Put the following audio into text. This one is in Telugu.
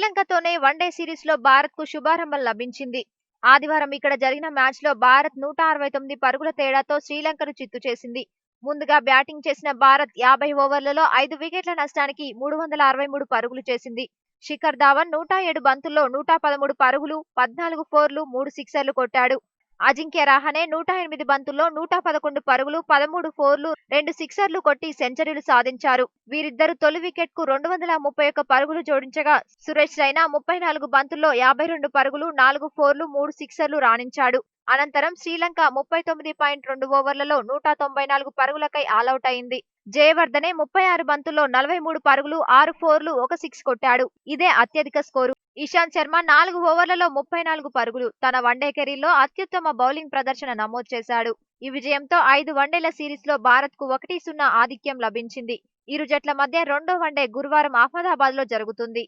శ్రీలంకతోనే వన్డే సిరీస్ లో భారత్ కు శుభారంభం లభించింది. ఆదివారం ఇక్కడ జరిగిన మ్యాచ్ లో భారత్ 169 పరుగుల తేడాతో శ్రీలంకను చిత్తు చేసింది. ముందుగా బ్యాటింగ్ చేసిన భారత్ 50 ఓవర్లలో 5 వికెట్ల నష్టానికి 363 పరుగులు చేసింది. శిఖర్ ధావన్ 107 బంతుల్లో 113 పరుగులు, 14 ఫోర్లు, 3 సిక్సర్లు కొట్టాడు. అజింక్య రహానే 108 బంతుల్లో 111 పరుగులు, 13 ఫోర్లు, 2 సిక్సర్లు కొట్టి సెంచరీలు సాధించారు. వీరిద్దరూ తొలి వికెట్ కు 231 పరుగులు జోడించగా, సురేష్ రైనా 34 బంతుల్లో 52 పరుగులు, 4 ఫోర్లు, 3 సిక్సర్లు రాణించాడు. అనంతరం శ్రీలంక 39.2 ఓవర్లలో 194 పరుగులకై ఆలౌట్ అయింది. జయవర్ధనే 36 బంతుల్లో 43 పరుగులు, 6 ఫోర్లు, 1 సిక్స్ కొట్టాడు. ఇదే అత్యధిక స్కోరు. ఇషాంత్ శర్మ 4 ఓవర్లలో 34 పరుగులు, తన వన్డే కెరీర్లో అత్యుత్తమ బౌలింగ్ ప్రదర్శన నమోదు చేశాడు. ఈ విజయంతో 5 వన్డేల సిరీస్ లో భారత్ కు 1-0 ఆధిక్యం లభించింది. ఇరు జట్ల మధ్య రెండో వన్డే గురువారం అహ్మదాబాద్ లో జరుగుతుంది.